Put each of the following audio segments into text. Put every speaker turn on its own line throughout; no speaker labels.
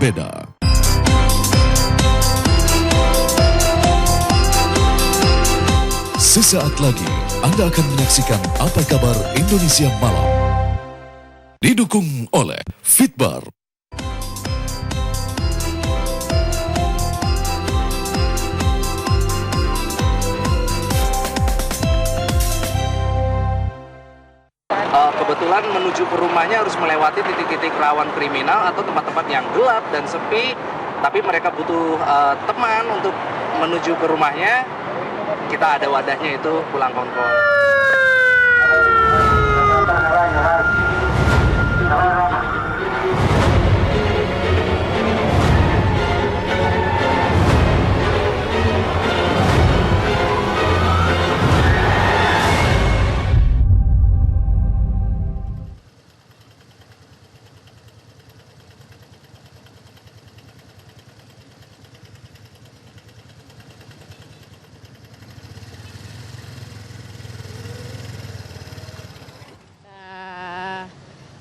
berbeda. Sesaat lagi Anda akan menyaksikan Apa Kabar Indonesia Malam. Didukung oleh Fitbar.
Kebetulan menuju ke rumahnya harus melewati titik-titik rawan kriminal atau tempat-tempat yang gelap dan sepi, tapi mereka butuh teman untuk menuju ke rumahnya. Kita ada wadahnya, itu Pulang Konvoy.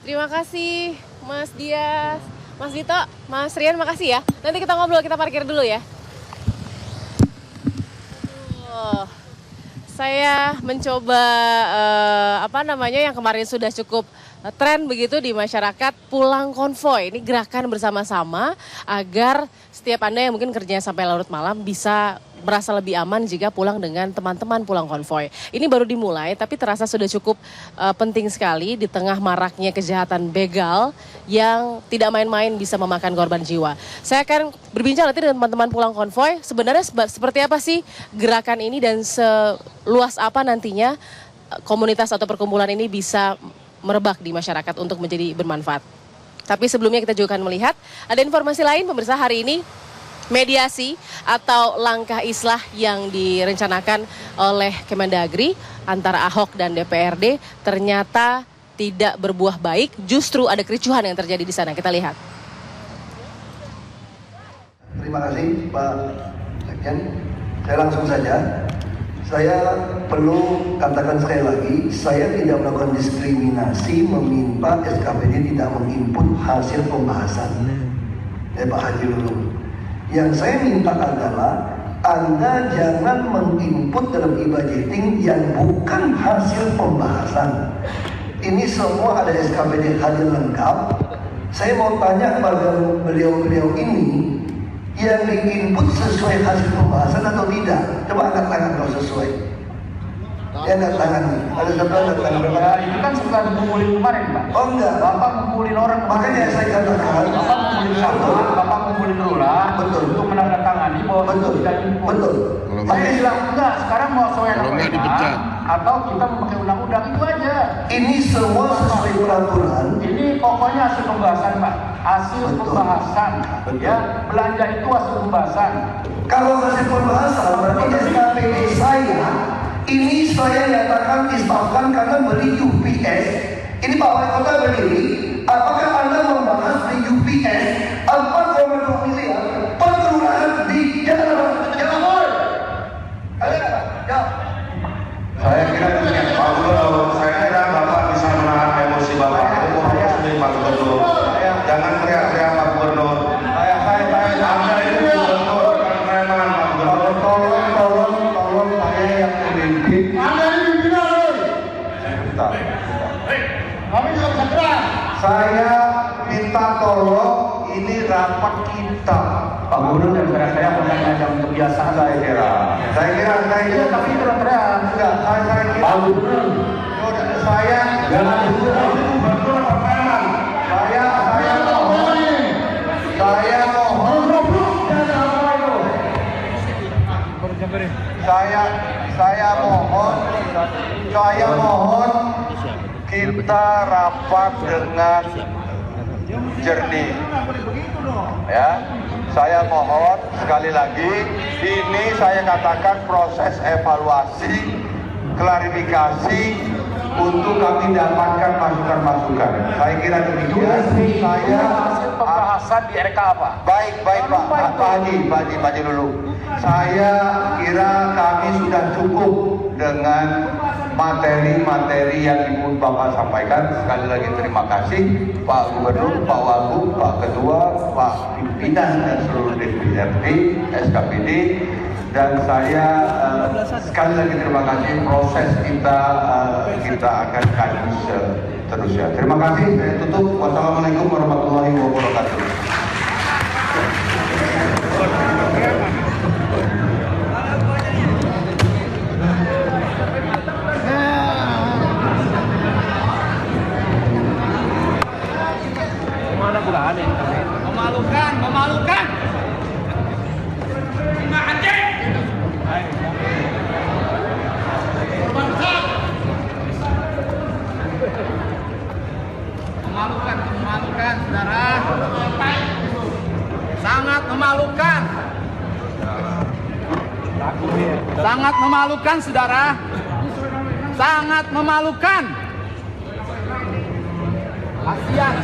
Terima kasih Mas Dias, Mas Dito, Mas Rian, makasih ya. Nanti kita ngobrol, kita parkir dulu ya. Saya mencoba yang kemarin sudah cukup tren begitu di masyarakat, pulang konvoy. Ini gerakan bersama-sama agar setiap Anda yang mungkin kerjanya sampai larut malam bisa merasa lebih aman jika pulang dengan teman-teman pulang konvoy. Ini baru dimulai tapi terasa sudah cukup penting sekali di tengah maraknya kejahatan begal yang tidak main-main bisa memakan korban jiwa. Saya akan berbincang nanti dengan teman-teman pulang konvoy. Sebenarnya seperti apa sih gerakan ini dan seluas apa nantinya komunitas atau perkumpulan ini bisa merebak di masyarakat untuk menjadi bermanfaat. Tapi sebelumnya kita juga akan melihat ada informasi lain pemirsa. Hari ini mediasi atau langkah islah yang direncanakan oleh Kemendagri antara Ahok dan DPRD ternyata tidak berbuah baik, justru ada kericuhan yang terjadi di sana. Kita lihat.
Terima kasih Pak Sekjen. Saya langsung saja. Saya perlu katakan sekali lagi, saya tidak melakukan diskriminasi meminta SKPD tidak menginput hasil pembahasan. Pak Haji Lulung. Yang saya minta adalah Anda jangan menginput dalam e-budgeting yang bukan hasil pembahasan. Ini semua ada SKPD hadir lengkap. Saya mau tanya pada beliau-beliau ini, yang diinput sesuai hasil pembahasan atau tidak? Coba angkat tangan kalau sesuai. Ya angkat tangan. Ada satu angkat tangan.
Itu kan setelah ngumpulin kemarin, Pak.
Oh enggak.
Bapak ngumpulin orang.
Makanya saya katakan.
Bapak ngumpulin satu, Bapak ngumpulin Lurah.
Betul.
Untuk menandatangani bahwa
betul.
tidak input.
Betul.
Saya bilang enggak. Sekarang mau sesuai atau kita memakai undang-undang, itu aja.
Ini semua sesuai peraturan.
Ini pokoknya hasil pembahasan, Pak. Hasil
Betul.
pembahasan.
Betul.
Ya, belanja itu hasil pembahasan.
Kalau hasil pembahasan berarti SKPD saya ini saya nyatakan disahkan karena beli UPS. Ini Pak Wali Kota berdiri. Apakah Anda membahas di UPS 4,2 miliar per kelurahan di Jalan Mall? Ya.
Saya kira demikian Pak Gubernur. Saya kira Bapak bisa menahan emosi Bapak. Itu resmi Pak Gubernur. Jangan teriak-teriak Pak Gubernur. Anda itu gubernur bukan preman Pak Gubernur.
Tolong saya yang memimpin.
Anda ini pimpinan. Kami tidak bisa gerak.
Saya minta tolong, ini rapat kita.
Pak Gubernur dan saya bukan hanya untuk biasa.
Saya kira
Iya, tapi itu teriak.
enggak. Saya kira
Pak Gubernur.
saya
Jangan
gubernur apa preman. Saya mohon. Saya mohon kita rapat dengan jernih. Ya, saya mohon sekali lagi, ini saya katakan proses evaluasi, klarifikasi untuk kami dapatkan masukan-masukan. Saya kira demikian. Saya
Pembahasan di RK apa?
baik Pak Haji dulu. Saya kira kami sudah cukup dengan materi-materi yang Ibu Bapak sampaikan. Sekali lagi terima kasih Pak Gubernur, Pak Wagub, Pak Ketua, Pak Pimpinan dan seluruh DPRD, SKPD. Dan saya sekali lagi terima kasih, proses kita akan kaji seterusnya. Terima kasih, saya tutup. Wassalamualaikum warahmatullahi wabarakatuh.
Memalukan. Memalukan, saudara. Sangat memalukan. Sangat memalukan, saudara. Sangat memalukan. Kasihan.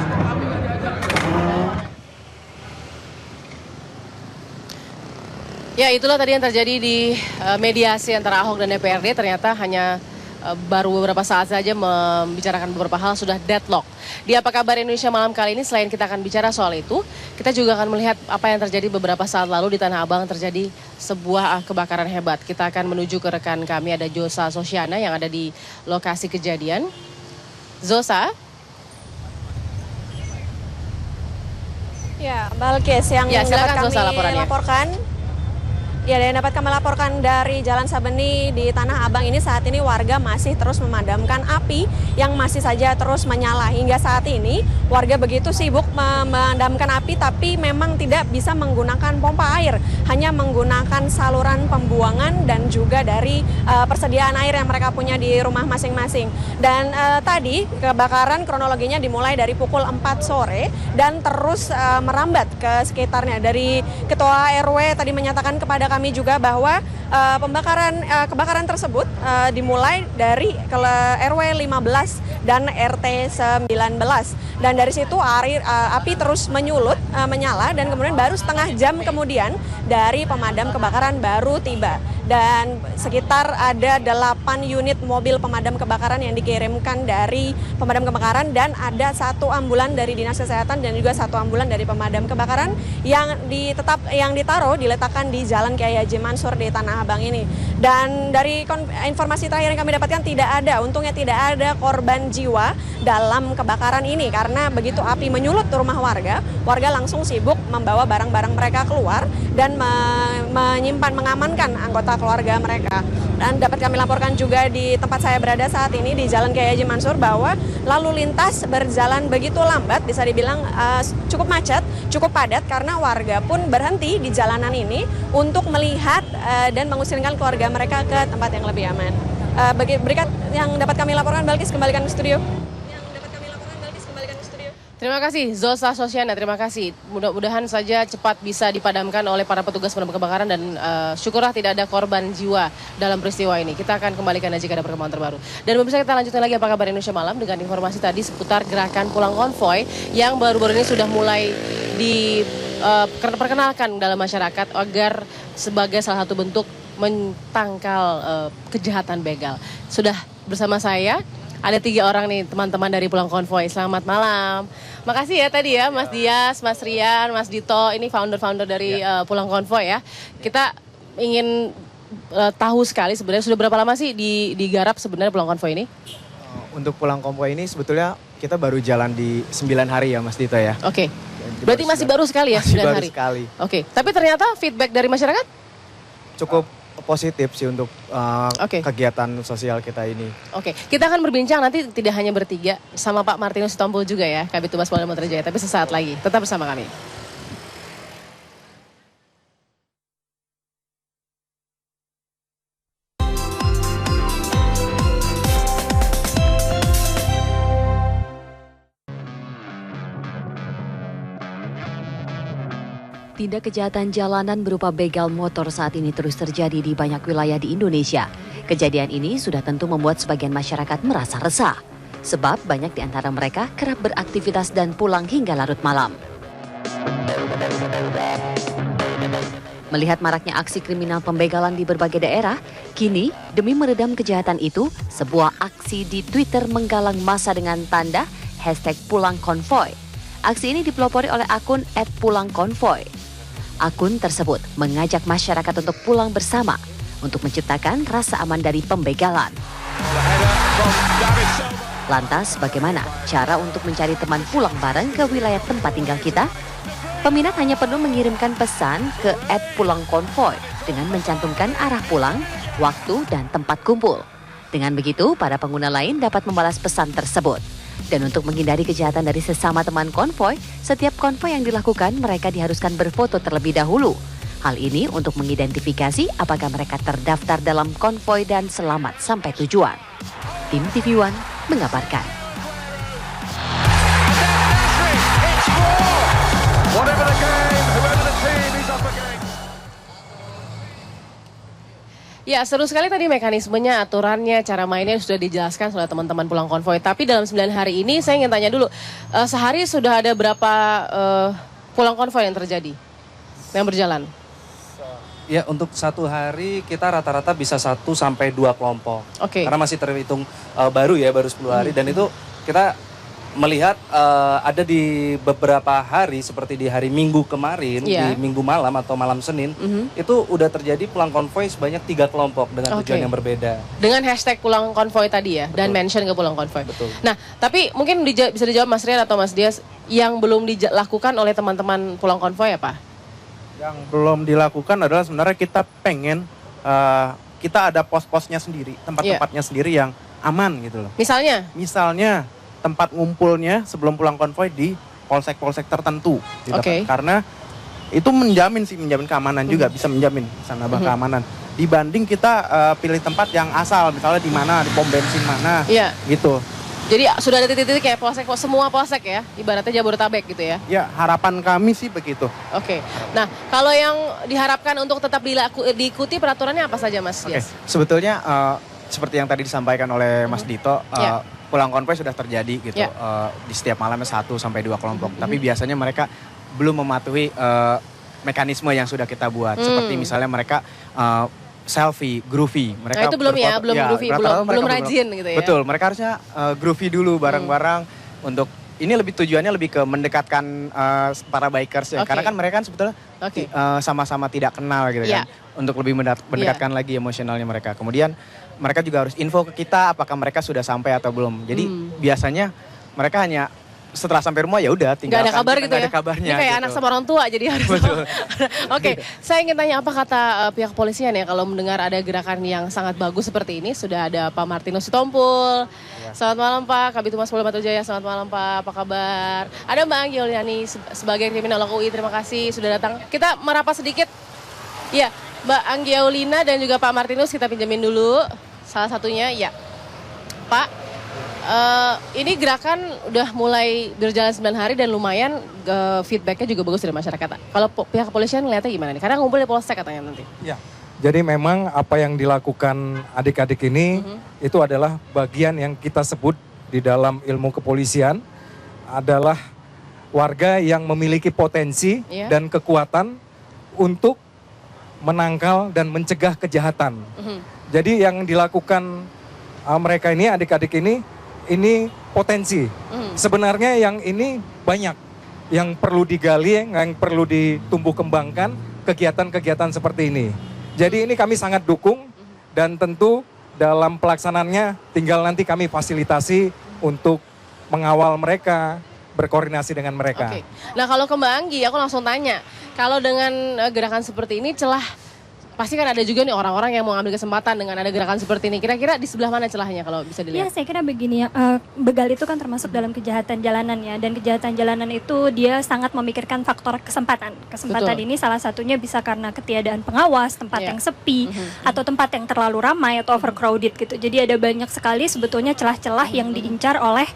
Ya, itulah tadi yang terjadi di mediasi antara Ahok dan DPRD. Ternyata hanya baru beberapa saat saja membicarakan beberapa hal sudah deadlock. Di Apa Kabar Indonesia Malam kali ini, selain kita akan bicara soal itu, kita juga akan melihat apa yang terjadi beberapa saat lalu di Tanah Abang. Terjadi sebuah kebakaran hebat. Kita akan menuju ke rekan kami, ada Zosa Sosyana yang ada di lokasi kejadian. Zosa?
Ya, Balkis yang
ya,
dapat
Zosa,
kami laporkan. Ya, dan dapat kami laporkan dari Jalan Sabeni di Tanah Abang ini, saat ini warga masih terus memadamkan api yang masih saja terus menyala. Hingga saat ini warga begitu sibuk memadamkan api, tapi memang tidak bisa menggunakan pompa air, hanya menggunakan saluran pembuangan dan juga dari persediaan air yang mereka punya di rumah masing-masing. Dan tadi kebakaran kronologinya dimulai dari pukul 4 sore dan terus merambat ke sekitarnya. Dari Ketua RW tadi menyatakan kepada kami juga bahwa kebakaran tersebut dimulai dari RW 15 dan RT 19. Dan dari situ api terus menyala dan kemudian baru setengah jam kemudian dari pemadam kebakaran baru tiba. Dan sekitar ada 8 unit mobil pemadam kebakaran yang dikirimkan dari pemadam kebakaran, dan ada 1 ambulan dari Dinas Kesehatan dan juga 1 ambulan dari pemadam kebakaran yang diletakkan di Jalan Kiai Haji Mansur di Tanah Abang ini. Dan dari informasi terakhir yang kami dapatkan, untungnya tidak ada korban jiwa dalam kebakaran ini, karena begitu api menyulut rumah warga langsung sibuk membawa barang-barang mereka keluar dan mengamankan anggota keluarga mereka. Dan dapat kami laporkan juga di tempat saya berada saat ini di Jalan Kiai Haji Mansur bahwa lalu lintas berjalan begitu lambat, bisa dibilang cukup macet, cukup padat, karena warga pun berhenti di jalanan ini untuk melihat dan mengusirkan keluarga mereka ke tempat yang lebih aman. Berikut yang dapat kami laporkan, Balkis, kembalikan ke studio.
Terima kasih Zosa Sosyana, terima kasih. Mudah-mudahan saja cepat bisa dipadamkan oleh para petugas pemadam kebakaran dan syukurlah tidak ada korban jiwa dalam peristiwa ini. Kita akan kembalikan jika ada perkembangan terbaru. Dan pemirsa, kita lanjutkan lagi Apa Kabar Indonesia Malam dengan informasi tadi seputar gerakan pulang konvoy yang baru-baru ini sudah mulai diperkenalkan dalam masyarakat agar sebagai salah satu bentuk mentangkal kejahatan begal. Sudah bersama saya ada 3 orang nih teman-teman dari Pulang Konvoy. Selamat malam. Makasih ya tadi ya Mas Dias, Mas Rian, Mas Dito. Ini founder-founder dari Pulang Konvoy ya. Kita ingin tahu sekali sebenarnya sudah berapa lama sih digarap sebenarnya Pulang Konvoy ini?
Untuk Pulang Konvoy ini sebetulnya kita baru jalan di 9 hari ya Mas Dito ya.
Oke. Berarti masih baru sekali ya 9 hari? Masih baru
sekali.
Oke. Tapi ternyata feedback dari masyarakat?
Cukup positif sih untuk kegiatan sosial kita ini.
Oke, kita akan berbincang nanti tidak hanya bertiga sama Pak Martinus Sitompul juga ya, Kabid Humas Polda Metro Jaya, tapi sesaat lagi. Tetap bersama kami.
Tindak kejahatan jalanan berupa begal motor saat ini terus terjadi di banyak wilayah di Indonesia. Kejadian ini sudah tentu membuat sebagian masyarakat merasa resah. Sebab banyak di antara mereka kerap beraktivitas dan pulang hingga larut malam. Melihat maraknya aksi kriminal pembegalan di berbagai daerah, kini demi meredam kejahatan itu, sebuah aksi di Twitter menggalang massa dengan tanda #pulangkonvoy. Aksi ini dipelopori oleh akun @pulangkonvoy. Akun tersebut mengajak masyarakat untuk pulang bersama untuk menciptakan rasa aman dari pembegalan. Lantas, bagaimana cara untuk mencari teman pulang bareng ke wilayah tempat tinggal kita? Peminat hanya perlu mengirimkan pesan ke @pulangkonvoy dengan mencantumkan arah pulang, waktu, dan tempat kumpul. Dengan begitu, para pengguna lain dapat membalas pesan tersebut. Dan untuk menghindari kejahatan dari sesama teman konvoy, setiap konvoy yang dilakukan mereka diharuskan berfoto terlebih dahulu. Hal ini untuk mengidentifikasi apakah mereka terdaftar dalam konvoy dan selamat sampai tujuan. Tim TV One mengabarkan.
Ya, seru sekali tadi mekanismenya, aturannya, cara mainnya sudah dijelaskan oleh teman-teman pulang konvoy. Tapi dalam 9 hari ini saya ingin tanya dulu, sehari sudah ada berapa pulang konvoy yang terjadi, yang berjalan?
Ya, untuk satu hari kita rata-rata bisa 1 sampai 2 kelompok.
Oke.
Karena masih terhitung baru 10 hari. Dan itu kita melihat ada di beberapa hari seperti di hari Minggu kemarin, di Minggu malam atau malam Senin, itu udah terjadi pulang konvoy sebanyak 3 kelompok dengan tujuan yang berbeda.
Dengan #pulang konvoy tadi ya, dan mention ke pulang konvoy.
Betul.
Nah, tapi mungkin bisa dijawab Mas Rian atau Mas Dias, yang belum dilakukan oleh teman-teman pulang konvoy apa?
Yang belum dilakukan adalah sebenarnya kita pengen, kita ada pos-posnya sendiri, tempat-tempatnya sendiri yang aman gitu loh.
Misalnya?
Misalnya tempat ngumpulnya sebelum pulang konvoy di polsek-polsek tertentu gitu kan. Karena itu menjamin keamanan juga, bisa nambah keamanan dibanding kita pilih tempat yang asal, misalnya di mana, di pom bensin mana gitu.
Jadi sudah ada titik-titik kayak polsek, semua polsek ya, ibaratnya Jabodetabek gitu ya?
Ya, harapan kami sih begitu.
Oke. Nah, kalau yang diharapkan untuk tetap diikuti peraturannya apa saja, Mas?
Sebetulnya seperti yang tadi disampaikan oleh Mas Dito, pulang konvoy sudah terjadi gitu di setiap malamnya 1 sampai 2 kelompok. Tapi biasanya mereka belum mematuhi mekanisme yang sudah kita buat. Seperti misalnya mereka selfie, groovy. Mereka
itu belum belum groovy, belum rajin gitu ya.
Betul, mereka harusnya groovy dulu bareng-bareng untuk ini tujuannya lebih ke mendekatkan para bikers ya. Karena kan mereka kan sebetulnya sama-sama tidak kenal gitu kan. Untuk lebih mendekatkan lagi emosionalnya mereka. Kemudian mereka juga harus info ke kita apakah mereka sudah sampai atau belum. Jadi biasanya mereka hanya setelah sampai rumah ya udah tinggal
nggak ada kabar gitu ya.
Ada kabarnya.
Ini kayak
gitu.
anak sama orang tua jadi harus. Oke, saya ingin tanya apa kata pihak kepolisian ya kalau mendengar ada gerakan yang sangat bagus seperti ini. Sudah ada Pak Martinus Sitompul. Selamat malam Pak, Kabid Humas Polda Metro Jaya. Selamat malam Pak, apa kabar? Ada Mbak Anggi Yuliani sebagai kriminolog UI. Terima kasih sudah datang. Kita merapat sedikit. Ya, Mbak Anggi Yuliana dan juga Pak Martinus kita pinjamin dulu. Salah satunya ya. Pak, ini gerakan udah mulai berjalan 9 hari dan lumayan feedbacknya juga bagus dari masyarakat. Kalau pihak kepolisian ngeliatnya gimana nih? Karena ngumpul di polsek katanya nanti.
Ya, jadi memang apa yang dilakukan adik-adik ini itu adalah bagian yang kita sebut di dalam ilmu kepolisian adalah warga yang memiliki potensi dan kekuatan untuk menangkal dan mencegah kejahatan. Jadi yang dilakukan mereka ini, adik-adik ini potensi. Sebenarnya yang ini banyak yang perlu digali, yang perlu ditumbuh kembangkan kegiatan-kegiatan seperti ini. Jadi ini kami sangat dukung dan tentu dalam pelaksanaannya tinggal nanti kami fasilitasi untuk mengawal mereka, berkoordinasi dengan mereka.
Oke. Nah kalau ke Mbak Anggi, aku langsung tanya, kalau dengan gerakan seperti ini celah, pasti kan ada juga nih orang-orang yang mau ambil kesempatan dengan ada gerakan seperti ini. Kira-kira di sebelah mana celahnya kalau bisa dilihat?
Ya saya kira begini ya, begal itu kan termasuk dalam kejahatan jalanan ya. Dan kejahatan jalanan itu dia sangat memikirkan faktor kesempatan. Kesempatan ini salah satunya bisa karena ketiadaan pengawas, tempat yang sepi, atau tempat yang terlalu ramai atau overcrowded gitu. Jadi ada banyak sekali sebetulnya celah-celah yang diincar oleh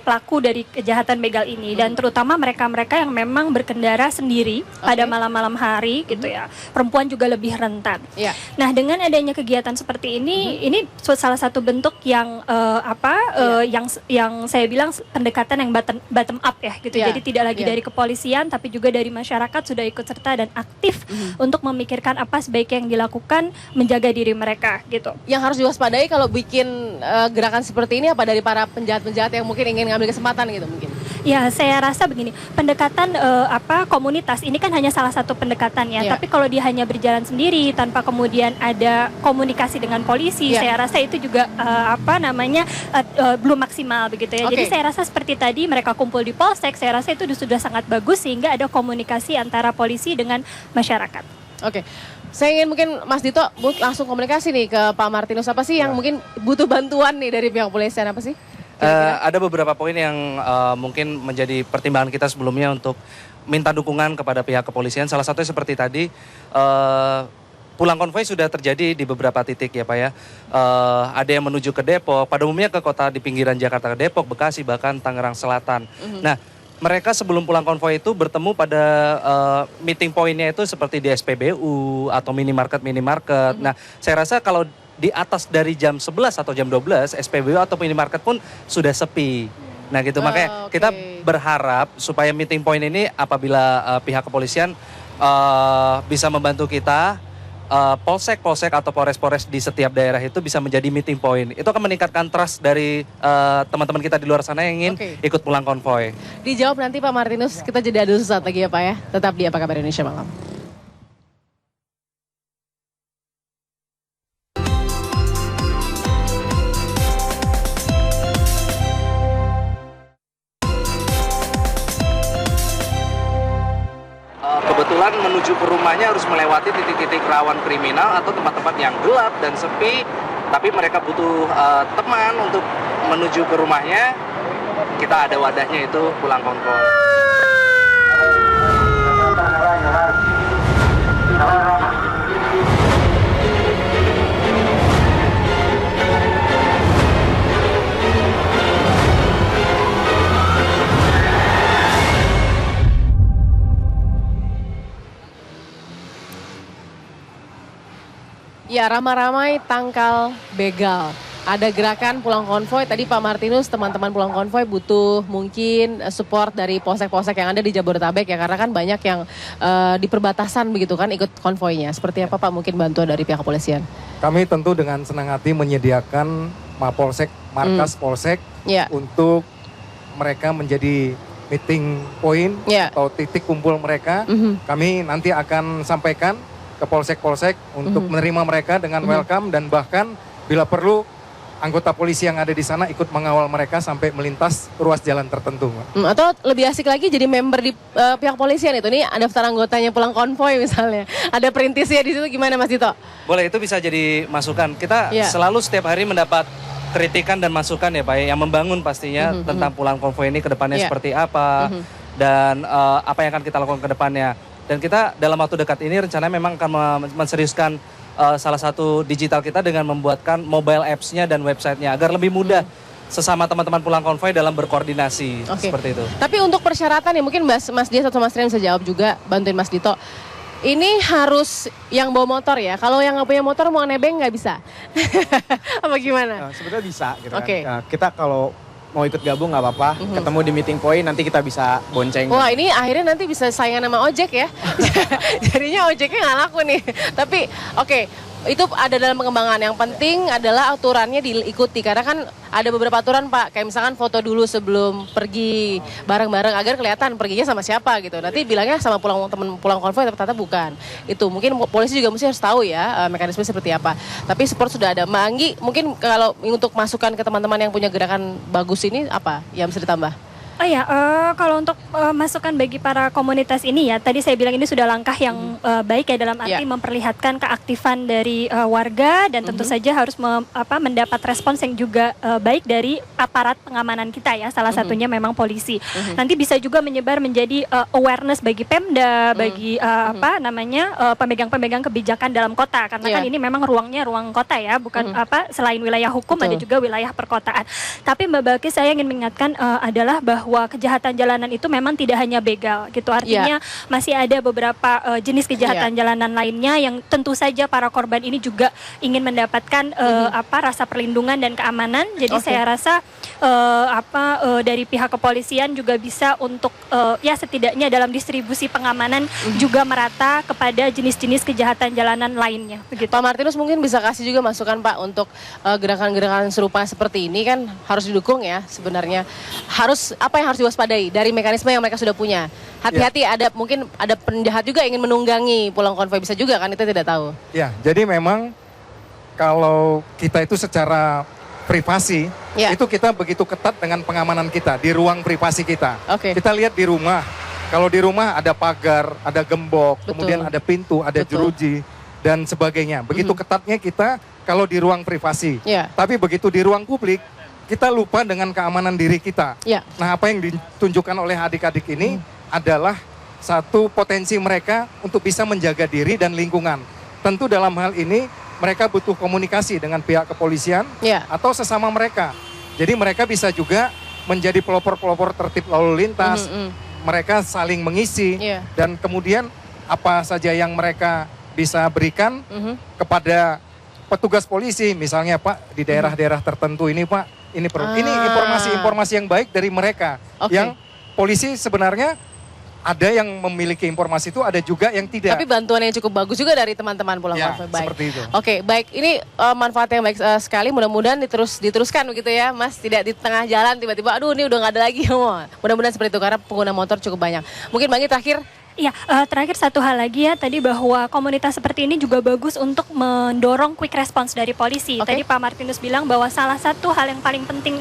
pelaku dari kejahatan begal ini. Dan terutama mereka-mereka yang memang berkendara sendiri pada malam-malam hari sendiri gitu ya. Perempuan juga lebih rentan. Nah, dengan adanya kegiatan seperti ini salah satu bentuk yang yang saya bilang pendekatan yang bottom up ya gitu. Jadi tidak lagi dari kepolisian tapi juga dari masyarakat sudah ikut serta dan aktif untuk memikirkan apa sebaiknya yang dilakukan menjaga diri mereka gitu.
Yang harus diwaspadai kalau bikin gerakan seperti ini apa dari para penjahat-penjahat yang mungkin ingin ngambil kesempatan gitu mungkin?
Ya, saya rasa begini, pendekatan komunitas ini kan hanya salah satu pendekatan ya. Tapi kalau dia hanya berjalan sendiri tanpa kemudian ada komunikasi dengan polisi, saya rasa itu juga belum maksimal begitu ya. Jadi saya rasa seperti tadi mereka kumpul di polsek, saya rasa itu sudah sangat bagus sehingga ada komunikasi antara polisi dengan masyarakat.
Saya ingin mungkin Mas Dito langsung komunikasi nih ke Pak Martinus, apa sih yang mungkin butuh bantuan nih dari pihak kepolisian, apa sih?
Ada beberapa poin yang mungkin menjadi pertimbangan kita sebelumnya untuk minta dukungan kepada pihak kepolisian. Salah satunya seperti tadi, pulang konvoi sudah terjadi di beberapa titik ya Pak ya. Ada yang menuju ke Depok, pada umumnya ke kota di pinggiran Jakarta, ke Depok, Bekasi, bahkan Tangerang Selatan. Nah, mereka sebelum pulang konvoi itu bertemu pada meeting pointnya itu seperti di SPBU atau minimarket. Nah, saya rasa kalau di atas dari jam 11 atau jam 12, SPBU atau minimarket pun sudah sepi. Nah gitu, makanya kita berharap supaya meeting point ini apabila pihak kepolisian bisa membantu kita, polsek-polsek atau polres-polres di setiap daerah itu bisa menjadi meeting point. Itu akan meningkatkan trust dari teman-teman kita di luar sana yang ingin ikut pulang konvoi.
Dijawab nanti Pak Martinus, kita jeda dulu sesaat lagi ya Pak ya. Tetap di Apa Kabar Indonesia Malam.
Kebetulan menuju ke rumahnya harus melewati titik-titik rawan kriminal atau tempat-tempat yang gelap dan sepi, tapi mereka butuh teman untuk menuju ke rumahnya. Kita ada wadahnya, itu pulang konvoi.
Ya, ramai-ramai tangkal begal. Ada gerakan pulang konvoi, tadi Pak Martinus, teman-teman pulang konvoi butuh mungkin support dari polsek-polsek yang ada di Jabodetabek ya, karena kan banyak yang di perbatasan begitu kan ikut konvoinya. Seperti apa Pak mungkin bantuan dari pihak kepolisian?
Kami tentu dengan senang hati menyediakan mapolsek, markas polsek untuk mereka menjadi meeting point atau titik kumpul mereka. Kami nanti akan sampaikan ke polsek-polsek untuk menerima mereka dengan welcome dan bahkan bila perlu anggota polisi yang ada di sana ikut mengawal mereka sampai melintas ruas jalan tertentu.
Atau lebih asik lagi jadi member di pihak polisian itu nih, daftar anggotanya pulang konvoi misalnya. Ada perintisnya di situ, gimana Mas Dito?
Boleh, itu bisa jadi masukan. Kita selalu setiap hari mendapat kritikan dan masukan ya Pak, yang membangun pastinya tentang pulang konvoi ini ke depannya seperti apa dan apa yang akan kita lakukan ke depannya. Dan kita dalam waktu dekat ini rencananya memang akan menseriuskan salah satu digital kita dengan membuatkan mobile apps-nya dan website-nya agar lebih mudah sesama teman-teman pulang konvoi dalam berkoordinasi seperti itu.
Tapi untuk persyaratan ya mungkin Mas Dias atau Mas Rian bisa jawab juga, bantuin Mas Dito. Ini harus yang bawa motor ya, kalau yang nggak punya motor mau nebeng nggak bisa? Apa gimana?
Sebetulnya bisa gitu kan. Kita kalau mau ikut gabung nggak apa-apa, ketemu di meeting point nanti kita bisa bonceng.
Wah ini akhirnya nanti bisa saingan sama ojek ya. Jadinya ojeknya nggak laku nih. Tapi itu ada dalam pengembangan. Yang penting adalah aturannya diikuti. Karena kan ada beberapa aturan Pak. Kayak misalkan foto dulu sebelum pergi bareng-bareng agar kelihatan perginya sama siapa gitu. Nanti bilangnya sama teman pulang konvoi ternyata bukan. Itu mungkin polisi juga mesti harus tahu ya mekanisme seperti apa. Tapi support sudah ada. Mbak Anggi mungkin kalau untuk masukan ke teman-teman yang punya gerakan bagus ini apa yang bisa ditambah?
Oh ya, kalau untuk masukan bagi para komunitas ini ya, tadi saya bilang ini sudah langkah yang baik ya dalam arti memperlihatkan keaktifan dari warga dan tentu saja harus mendapat respons yang juga baik dari aparat pengamanan kita ya, salah satunya memang polisi. Nanti bisa juga menyebar menjadi awareness bagi Pemda, bagi pemegang-pemegang kebijakan dalam kota, karena kan ini memang ruangnya ruang kota ya, bukan selain wilayah hukum ada juga wilayah perkotaan. Tapi Mbak Balkis saya ingin mengingatkan adalah bahwa bahwa kejahatan jalanan itu memang tidak hanya begal gitu. Artinya masih ada beberapa jenis kejahatan jalanan lainnya yang tentu saja para korban ini juga ingin mendapatkan rasa perlindungan dan keamanan. Jadi saya rasa dari pihak kepolisian juga bisa untuk setidaknya dalam distribusi pengamanan juga merata kepada jenis-jenis kejahatan jalanan lainnya. Begitu.
Pak Martinus mungkin bisa kasih juga masukan Pak untuk gerakan-gerakan serupa seperti ini kan harus didukung ya sebenarnya. Apa yang harus diwaspadai dari mekanisme yang mereka sudah punya? Hati-hati mungkin ada penjahat juga ingin menunggangi pulang konvoi, bisa juga kan, kita tidak tahu.
Ya, jadi memang kalau kita itu secara privasi, itu kita begitu ketat dengan pengamanan kita di ruang privasi kita. Kita lihat di rumah, kalau di rumah ada pagar, ada gembok, kemudian ada pintu, ada jeruji dan sebagainya. Begitu ketatnya kita kalau di ruang privasi. Tapi begitu di ruang publik, kita lupa dengan keamanan diri kita. Nah, apa yang ditunjukkan oleh adik-adik ini adalah satu potensi mereka untuk bisa menjaga diri dan lingkungan. Tentu dalam hal ini mereka butuh komunikasi dengan pihak kepolisian atau sesama mereka. Jadi mereka bisa juga menjadi pelopor-pelopor tertib lalu lintas. Mereka saling mengisi dan kemudian apa saja yang mereka bisa berikan kepada petugas polisi, misalnya Pak di daerah-daerah tertentu ini Pak, ini informasi-informasi yang baik dari mereka. Yang polisi sebenarnya ada yang memiliki informasi itu, ada juga yang tidak.
Tapi bantuan yang cukup bagus juga dari teman-teman pulang konvoi. Baik.
Seperti itu.
Baik. Ini manfaat yang baik sekali. Mudah-mudahan diteruskan begitu ya, Mas. Tidak di tengah jalan tiba-tiba, aduh ini udah nggak ada lagi. Mudah-mudahan seperti itu karena pengguna motor cukup banyak. Mungkin Bang terakhir.
Ya, terakhir satu hal lagi ya, tadi bahwa komunitas seperti ini juga bagus untuk mendorong quick response dari polisi. Tadi Pak Martinus bilang bahwa salah satu hal yang paling penting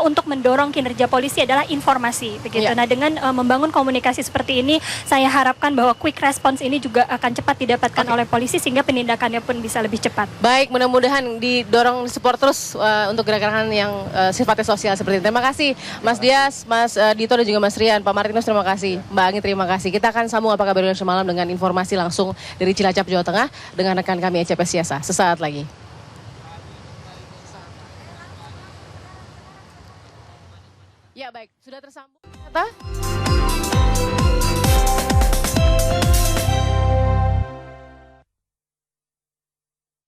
untuk mendorong kinerja polisi adalah informasi, begitu. Nah, dengan membangun komunikasi seperti ini, saya harapkan bahwa quick response ini juga akan cepat didapatkan oleh polisi sehingga penindakannya pun bisa lebih cepat.
Baik, mudah-mudahan didorong support terus untuk gerakan yang sifatnya sosial seperti ini. Terima kasih Mas Dias, Mas Dito dan juga Mas Rian. Pak Martinus terima kasih. Mbak Anggi terima kasih. Kita akan sambung Apa Kabar Indonesia Malam dengan informasi langsung dari Cilacap, Jawa Tengah dengan rekan kami ECP Siasa. Sesaat lagi. Ya baik, sudah tersambung.